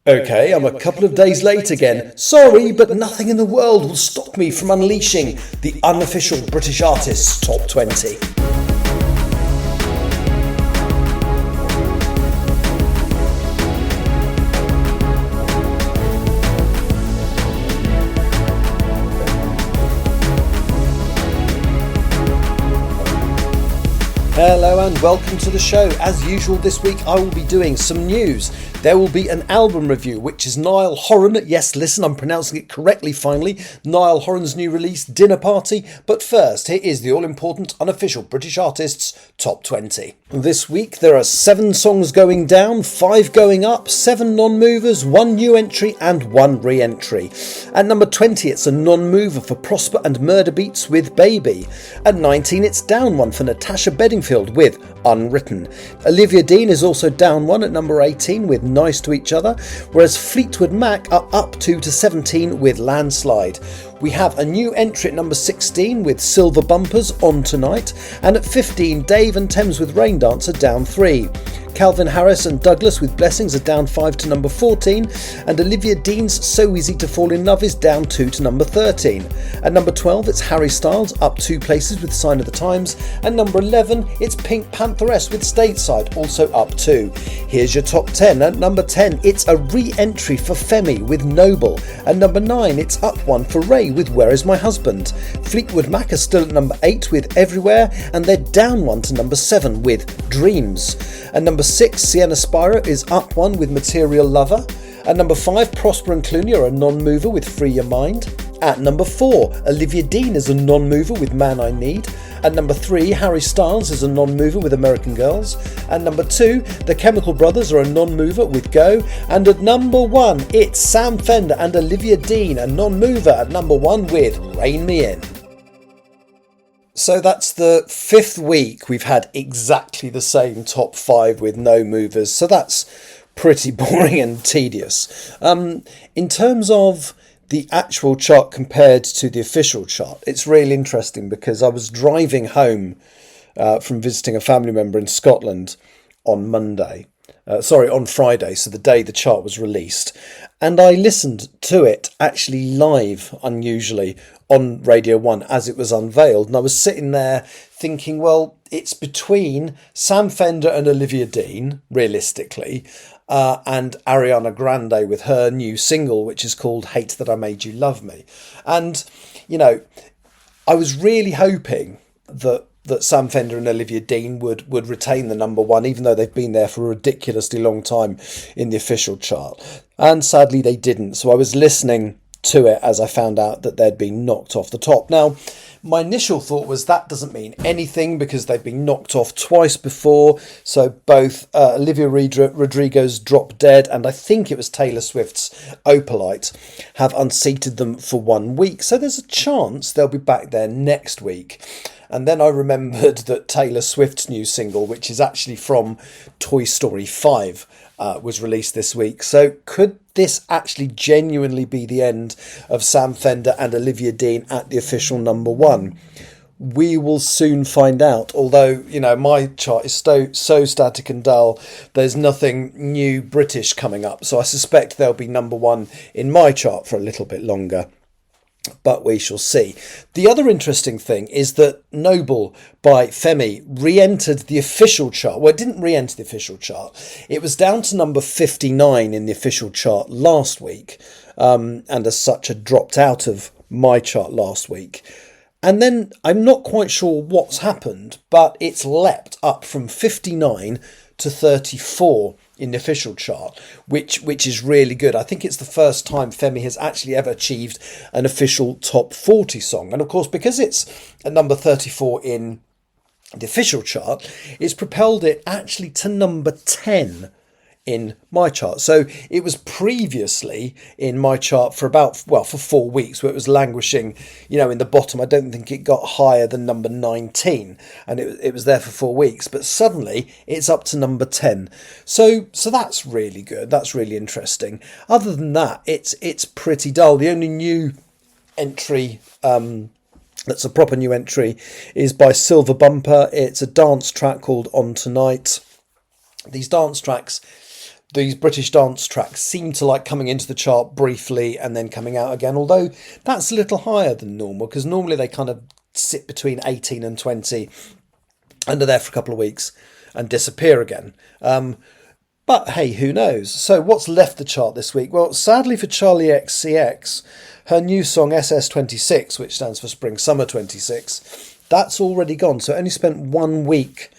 Okay, I'm a couple of days late again. Sorry, but nothing in the world will stop me from unleashing the Unofficial British Artists Top 20. Hello and welcome to the show. As usual this week I will be doing some news. There will be an album review, which is Niall Horan. Yes, listen, I'm pronouncing it correctly finally. Niall Horan's new release, Dinner Party. But first, here is the all-important Unofficial British Artists Top 20. This week there are 7 songs going down, 5 going up, 7 non-movers, 1 new entry and 1 re-entry. At number 20 it's a non-mover for Prosper and Murder Beats with Baby. At 19 it's down 1 for Natasha Bedingfield with Unwritten. Olivia Dean is also down 1 at number 18 with Nice to Each Other, whereas Fleetwood Mac are up 2 to 17 with Landslide. We have a new entry at number 16 with Silver Bumpers on Tonight, and at 15 Dave and Thames with Rain Dance are down 3. Calvin Harris and Douglas with Blessings are down 5 to number 14, and Olivia Dean's So Easy to Fall in Love is down 2 to number 13. At number 12 it's Harry Styles up 2 places with Sign of the Times, and number 11 it's Pink Pantheress with Stateside also up 2. Here's your top 10. At number 10 it's a re-entry for Femi with Noble. At number 9 it's up 1 for Ray with Where Is My Husband. Fleetwood Mac are still at number 8 with Everywhere, and they're down 1 to number 7 with Dreams. At number 6 Sienna Spira is up 1 with Material Lover. At number 5 Prosper and Clooney are a non-mover with Free Your Mind. At number 4 Olivia Dean is a non-mover with Man I Need. At number 3 Harry Styles is a non-mover with American Girls. At number 2 The Chemical Brothers are a non-mover with Go. And at number 1 it's Sam Fender and Olivia Dean, a non-mover at number 1 with Rein Me In. So that's the 5th week we've had exactly the same top 5 with no movers. So that's pretty boring and tedious. In terms of the actual chart compared to the official chart, it's really interesting because I was driving home from visiting a family member in Scotland on Friday, so the day the chart was released, and I listened to it actually live, unusually, on Radio 1 as it was unveiled, and I was sitting there thinking, well, it's between Sam Fender and Olivia Dean, realistically, and Ariana Grande with her new single, which is called Hate That I Made You Love Me. And, you know, I was really hoping that Sam Fender and Olivia Dean would retain the number 1, even though they've been there for a ridiculously long time in the official chart. And sadly they didn't. So I was listening to it as I found out that they'd been knocked off the top. Now, my initial thought was that doesn't mean anything because they've been knocked off twice before. So both Olivia Rodrigo's Drop Dead and I think it was Taylor Swift's Opalite have unseated them for 1 week. So there's a chance they'll be back there next week. And then I remembered that Taylor Swift's new single, which is actually from Toy Story 5, was released this week. So could this actually genuinely be the end of Sam Fender and Olivia Dean at the official number 1? We will soon find out. Although, you know, my chart is so static and dull, there's nothing new British coming up. So I suspect they'll be number 1 in my chart for a little bit longer. But we shall see. The other interesting thing is that Noble by Femi re-entered the official chart. Well, it didn't re-enter the official chart. It was down to number 59 in the official chart last week. And as such, had dropped out of my chart last week. And then I'm not quite sure what's happened, but it's leapt up from 59 to 34 in the official chart, which is really good. I think it's the first time Femi has actually ever achieved an official top 40 song. And of course, because it's at number 34 in the official chart, it's propelled it actually to number 10 in my chart. So it was previously in my chart for for 4 weeks, where it was languishing, you know, in the bottom. I don't think it got higher than number 19, and it was there for 4 weeks, but suddenly it's up to number 10. So that's really good. That's really interesting. Other than that, it's pretty dull. The only new entry that's a proper new entry is by Silver Bumper. It's a dance track called On Tonight. These dance tracks these British dance tracks seem to like coming into the chart briefly and then coming out again, although that's a little higher than normal, because normally they kind of sit between 18 and 20 and are there for a couple of weeks and disappear again. But hey, who knows? So what's left the chart this week? Well, sadly for Charlie XCX, her new song SS26, which stands for Spring Summer 26, that's already gone. So it only spent 1 week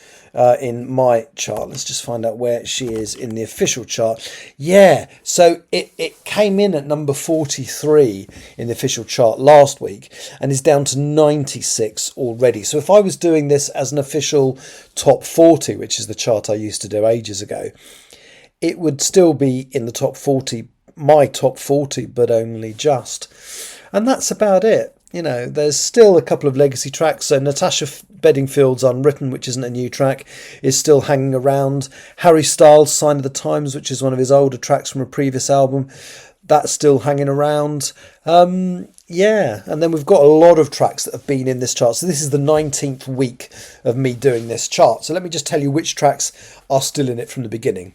in my chart. Let's just find out where she is in the official chart. Yeah, so it came in at number 43 in the official chart last week and is down to 96 already. So if I was doing this as an official top 40, which is the chart I used to do ages ago, it would still be in the top 40, my top 40, but only just. And that's about it. You know, there's still a couple of legacy tracks. So Natasha Bedingfield's Unwritten, which isn't a new track, is still hanging around. Harry Styles' Sign of the Times, which is one of his older tracks from a previous album, that's still hanging around. Yeah, and then we've got a lot of tracks that have been in this chart. So this is the 19th week of me doing this chart. So let me just tell you which tracks are still in it from the beginning.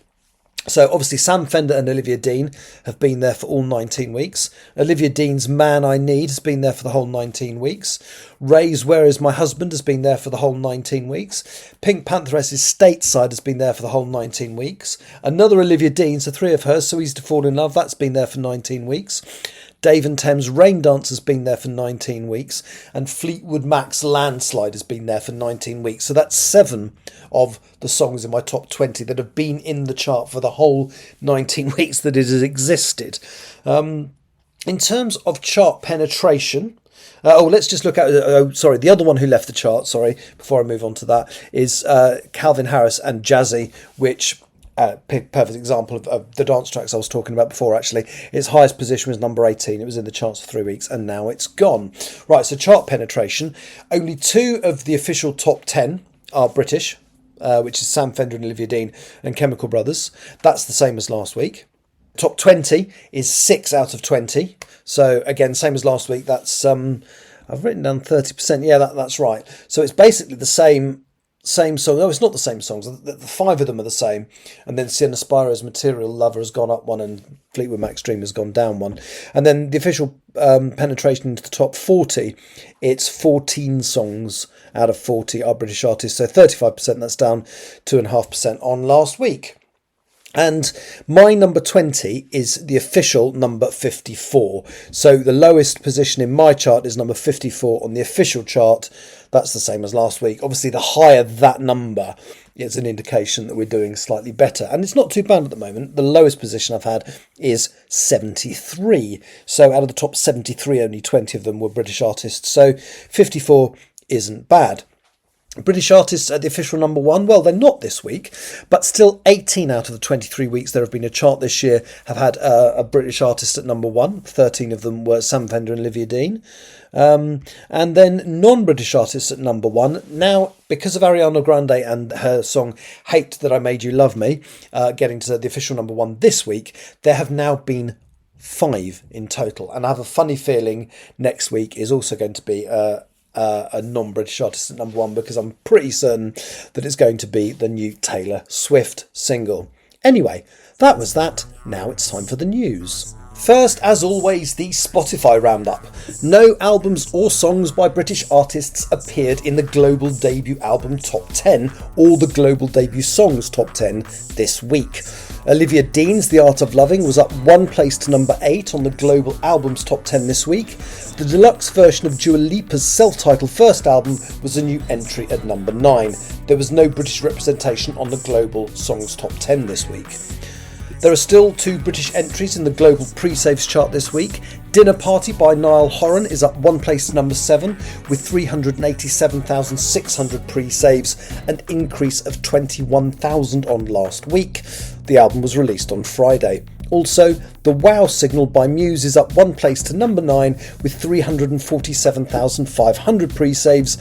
So obviously Sam Fender and Olivia Dean have been there for all 19 weeks. Olivia Dean's Man I Need has been there for the whole 19 weeks. Ray's Where Is My Husband has been there for the whole 19 weeks. Pink Pantheress's Stateside has been there for the whole 19 weeks. Another Olivia Dean, so 3 of hers, So Easy to Fall in Love, that's been there for 19 weeks. Dave and Thames Rain Dance has been there for 19 weeks, and Fleetwood Mac's Landslide has been there for 19 weeks. So that's 7 of the songs in my top 20 that have been in the chart for the whole 19 weeks that it has existed. In terms of chart penetration, let's just look at, the other one who left the chart, before I move on to that, is Calvin Harris and Jazzy, which... perfect example of the dance tracks I was talking about before, actually. Its highest position was number 18. It was in the charts for 3 weeks and now it's gone. Right, so chart penetration. Only 2 of the official top 10 are British, which is Sam Fender and Olivia Dean and Chemical Brothers. That's the same as last week. Top 20 is 6 out of 20. So again, same as last week. That's I've written down 30%. Yeah, that's right. So it's basically the same song. No, it's not the same songs. The 5 of them are the same. And then Sienna Spiro's Material Lover has gone up 1 and Fleetwood Mac's Dream has gone down 1. And then the official penetration into the top 40, it's 14 songs out of 40 are British artists. So 35%, that's down 2.5% on last week. And my number 20 is the official number 54. So the lowest position in my chart is number 54 on the official chart. That's the same as last week. Obviously, the higher that number is an indication that we're doing slightly better. And it's not too bad at the moment. The lowest position I've had is 73. So out of the top 73, only 20 of them were British artists. So 54 isn't bad. British artists at the official number 1, well, they're not this week, but still 18 out of the 23 weeks there have been a chart this year have had a British artist at number 1. 13 of them were Sam Fender and Olivia Dean. And then non-British artists at number 1. Now, because of Ariana Grande and her song Hate That I Made You Love Me, getting to the official number 1 this week, there have now been 5 in total. And I have a funny feeling next week is also going to be a non-British artist at number 1, because I'm pretty certain that it's going to be the new Taylor Swift single. Anyway, that was that. Now it's time for the news. First, as always, the Spotify roundup. No albums or songs by British artists appeared in the Global Debut Album Top 10 or the Global Debut Songs Top 10 this week. Olivia Dean's The Art of Loving was up 1 place to number 8 on the Global Albums Top 10 this week. The deluxe version of Dua Lipa's self-titled first album was a new entry at number 9. There was no British representation on the Global Songs Top 10 this week. There are still 2 British entries in the Global Pre-Saves chart this week. Dinner Party by Niall Horan is up 1 place to number 7 with 387,600 pre-saves, an increase of 21,000 on last week. The album was released on Friday. Also, The Wow Signal by Muse is up 1 place to number 9 with 347,500 pre-saves,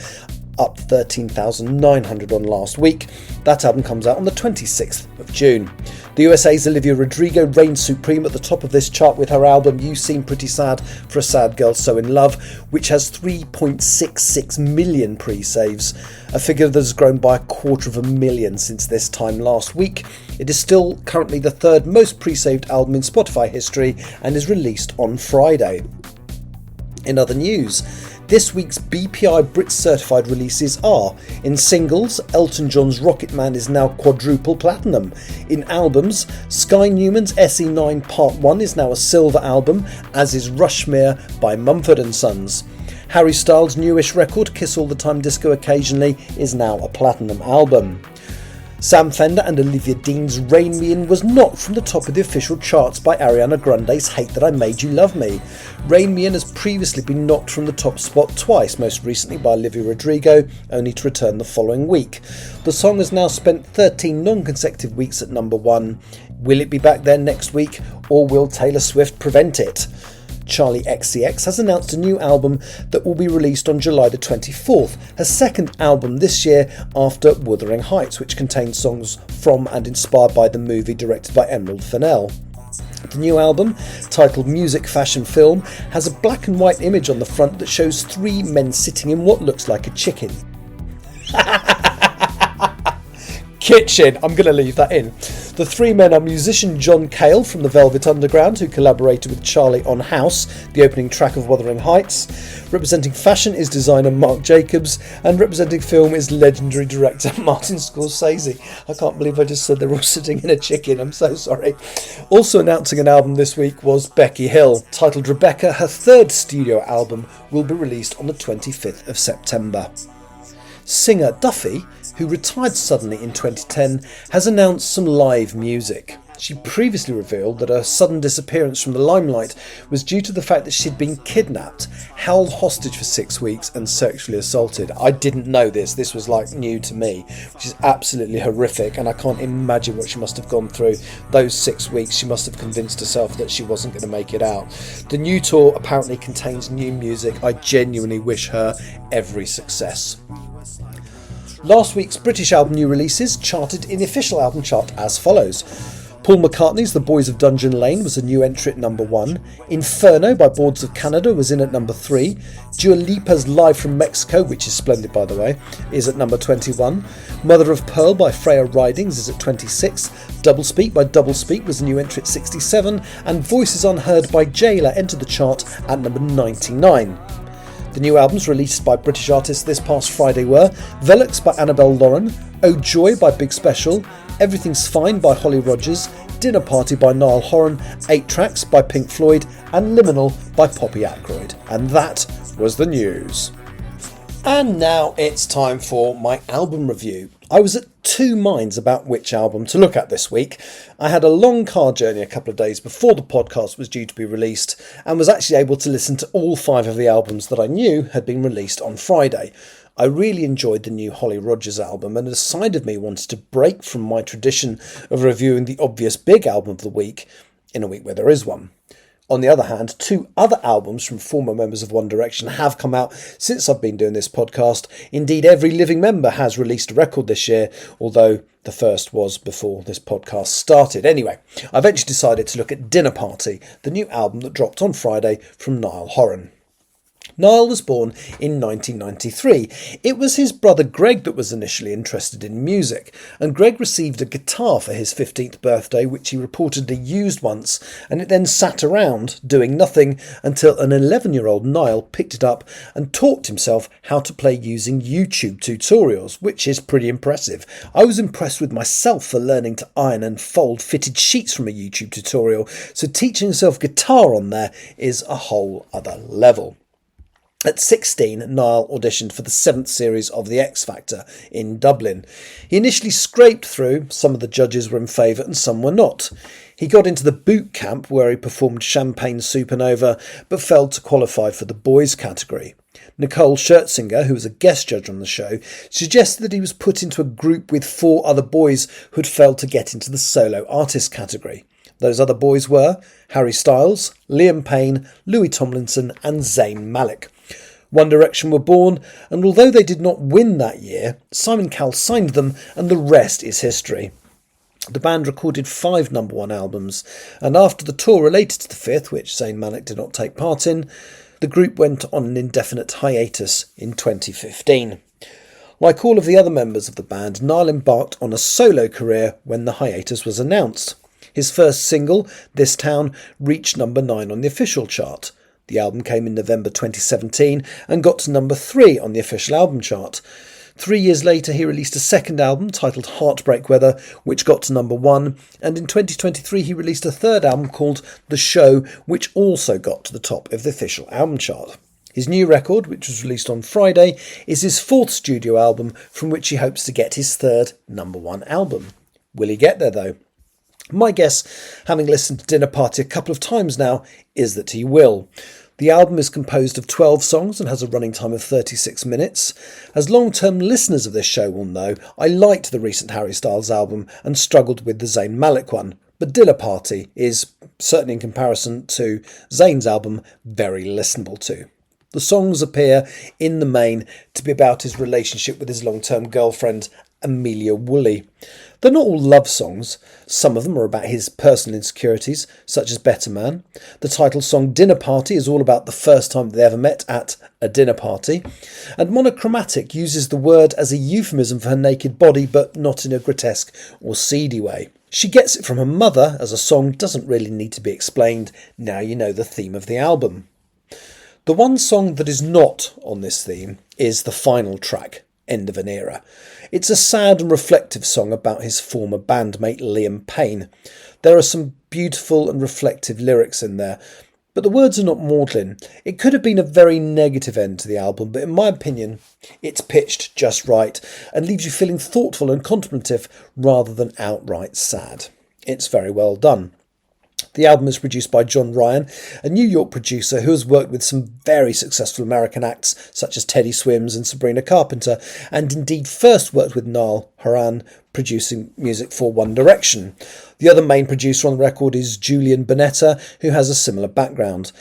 up 13,900 on last week. That album comes out on the 26th of June. The USA's Olivia Rodrigo reigns supreme at the top of this chart with her album You Seem Pretty Sad for a Sad Girl So In Love, which has 3.66 million pre-saves, a figure that has grown by 250,000 since this time last week. It is still currently the third most pre-saved album in Spotify history and is released on Friday. In other news, this week's BPI Brit certified releases are: in singles, Elton John's Rocket Man is now quadruple platinum. In albums, Sky Newman's SE9 Part 1 is now a silver album, as is Rushmere by Mumford & Sons. Harry Styles' newish record, Kiss All the Time Disco Occasionally, is now a platinum album. Sam Fender and Olivia Dean's Rain Me In was not from the top of the official charts by Ariana Grande's Hate That I Made You Love Me. Rain Me In has previously been knocked from the top spot twice, most recently by Olivia Rodrigo, only to return the following week. The song has now spent 13 non-consecutive weeks at number 1. Will it be back there next week, or will Taylor Swift prevent it? Charlie XCX has announced a new album that will be released on July the 24th, her second album this year after Wuthering Heights, which contains songs from and inspired by the movie directed by Emerald Fennell. The new album, titled Music Fashion Film, has a black and white image on the front that shows 3 men sitting in what looks like a chicken. Kitchen, I'm going to leave that in. The 3 men are musician John Cale from the Velvet Underground, who collaborated with Charlie on House, the opening track of Wuthering Heights. Representing fashion is designer Marc Jacobs, and representing film is legendary director Martin Scorsese. I can't believe I just said they're all sitting in a chicken, I'm so sorry. Also announcing an album this week was Becky Hill. Titled Rebecca, her third studio album will be released on the 25th of September. Singer Duffy, who retired suddenly in 2010, has announced some live music. She previously revealed that her sudden disappearance from the limelight was due to the fact that she'd been kidnapped, held hostage for 6 weeks and sexually assaulted. I didn't know this. This was like new to me, which is absolutely horrific, and I can't imagine what she must have gone through. Those 6 weeks, she must have convinced herself that she wasn't going to make it out. The new tour apparently contains new music. I genuinely wish her every success. Last week's British album new releases charted in the official album chart as follows. Paul McCartney's The Boys of Dungeon Lane was a new entry at number 1. Inferno by Boards of Canada was in at number 3. Dua Lipa's Live from Mexico, which is splendid by the way, is at number 21. Mother of Pearl by Freya Ridings is at 26. Doublespeak by Doublespeak was a new entry at 67. And Voices Unheard by Jailer entered the chart at number 99. The new albums released by British artists this past Friday were Velux by Annabelle Lauren, Oh Joy by Big Special, Everything's Fine by Holly Rogers, Dinner Party by Niall Horan, 8 Tracks by Pink Floyd, and Liminal by Poppy Ackroyd. And that was the news. And now it's time for my album review. I was at 2 minds about which album to look at this week. I had a long car journey a couple of days before the podcast was due to be released, and was actually able to listen to all 5 of the albums that I knew had been released on Friday. I really enjoyed the new Holly Rogers album, and a side of me wanted to break from my tradition of reviewing the obvious big album of the week in a week where there is one. On the other hand, 2 other albums from former members of One Direction have come out since I've been doing this podcast. Indeed, every living member has released a record this year, although the first was before this podcast started. Anyway, I eventually decided to look at Dinner Party, the new album that dropped on Friday from Niall Horan. Niall was born in 1993. It was his brother Greg that was initially interested in music, and Greg received a guitar for his 15th birthday, which he reportedly used once, and it then sat around doing nothing until an 11-year-old Niall picked it up and taught himself how to play using YouTube tutorials, which is pretty impressive. I was impressed with myself for learning to iron and fold fitted sheets from a YouTube tutorial, so teaching yourself guitar on there is a whole other level. At 16, Niall auditioned for the 7th series of The X Factor in Dublin. He initially scraped through, some of the judges were in favour and some were not. He got into the boot camp where he performed Champagne Supernova, but failed to qualify for the boys category. Nicole Scherzinger, who was a guest judge on the show, suggested that he was put into a group with 4 other boys who had failed to get into the solo artist category. Those other boys were Harry Styles, Liam Payne, Louis Tomlinson and Zayn Malik. One Direction were born, and although they did not win that year, Simon Cowell signed them, and the rest is history. The band recorded 5 number 1 albums, and after the tour related to the 5th, which Zayn Malik did not take part in, the group went on an indefinite hiatus in 2015. Like all of the other members of the band, Niall embarked on a solo career when the hiatus was announced. His first single, This Town, reached number 9 on the Official chart. The album came in November 2017 and got to number 3 on the Official album chart. 3 years later, he released a second album titled Heartbreak Weather, which got to number 1, and in 2023 he released a third album called The Show, which also got to the top of the Official album chart. His new record, which was released on Friday, is his 4th studio album, from which he hopes to get his 3rd number 1 album. Will he get there though? My guess, having listened to Dinner Party a couple of times now, is that he will. The album is composed of 12 songs and has a running time of 36 minutes. As long-term listeners of this show will know, I liked the recent Harry Styles album and struggled with the Zayn Malik one, but Dinner Party is, certainly in comparison to Zayn's album, very listenable to. The songs appear, in the main, to be about his relationship with his long-term girlfriend, Amelia Woolley. They're not all love songs. Some of them are about his personal insecurities, such as Better Man. The title song Dinner Party is all about the first time they ever met at a dinner party. And Monochromatic uses the word as a euphemism for her naked body, but not in a grotesque or seedy way. She Gets It From Her Mother, as a song, doesn't really need to be explained. Now you know the theme of the album. The one song that is not on this theme is the final track, End of an Era. It's a sad and reflective song about his former bandmate Liam Payne. There are some beautiful and reflective lyrics in there, but the words are not maudlin. It could have been a very negative end to the album, but in my opinion, it's pitched just right and leaves you feeling thoughtful and contemplative rather than outright sad. It's very well done. The album is produced by John Ryan, a New York producer who has worked with some very successful American acts such as Teddy Swims and Sabrina Carpenter, and indeed first worked with Niall Horan producing music for One Direction. The other main producer on the record is Julian Bonetta, who has a similar background.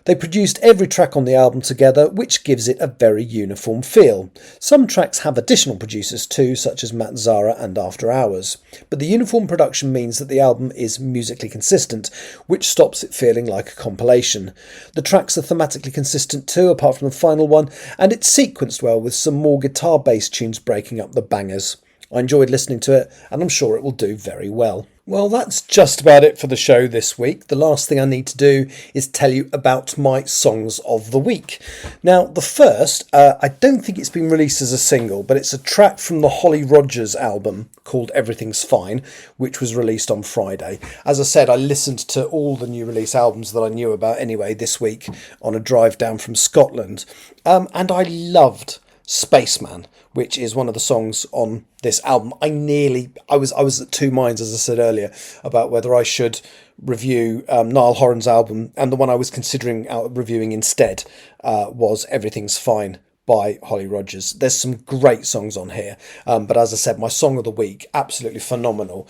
They produced every track on the album together, which gives it a very uniform feel. Some tracks have additional producers too, such as Matt Zara and After Hours. But the uniform production means that the album is musically consistent, which stops it feeling like a compilation. The tracks are thematically consistent too, apart from the final one, and it's sequenced well with some more guitar-based tunes breaking up the bangers. I enjoyed listening to it, and I'm sure it will do very well. Well, that's just about it for the show this week. The last thing I need to do is tell you about my songs of the week. Now, the first, I don't think it's been released as a single, but it's a track from the Holly Rogers album called Everything's Fine, which was released on Friday. As I said, I listened to all the new release albums that I knew about anyway this week on a drive down from Scotland, and I loved Spaceman, which is one of the songs on this album. I was at two minds, as I said earlier, about whether I should review Niall Horan's album, and the one I was considering reviewing instead was Everything's Fine by Holly Rogers. There's some great songs on here, but as I said, my song of the week, absolutely phenomenal,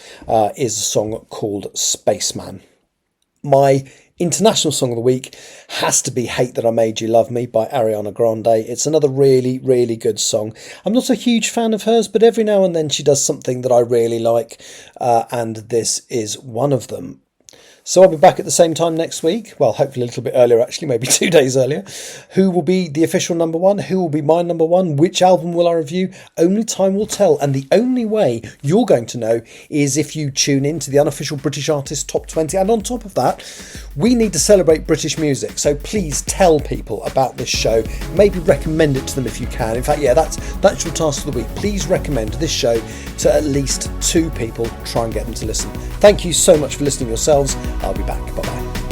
is a song called Spaceman. My international song of the week has to be Hate That I Made You Love Me by Ariana Grande. It's another really, really good song. I'm not a huge fan of hers, but every now and then she does something that I really like, and this is one of them. So I'll be back at the same time next week. Well, hopefully a little bit earlier, actually, maybe 2 days earlier. Who will be the official number one? Who will be my number one? Which album will I review? Only time will tell. And the only way you're going to know is if you tune in to the Unofficial British Artist Top 20. And on top of that, we need to celebrate British music. So please tell people about this show. Maybe recommend it to them if you can. In fact, yeah, that's your task for the week. Please recommend this show to at least 2 people. Try and get them to listen. Thank you so much for listening yourselves. I'll be back. Bye-bye.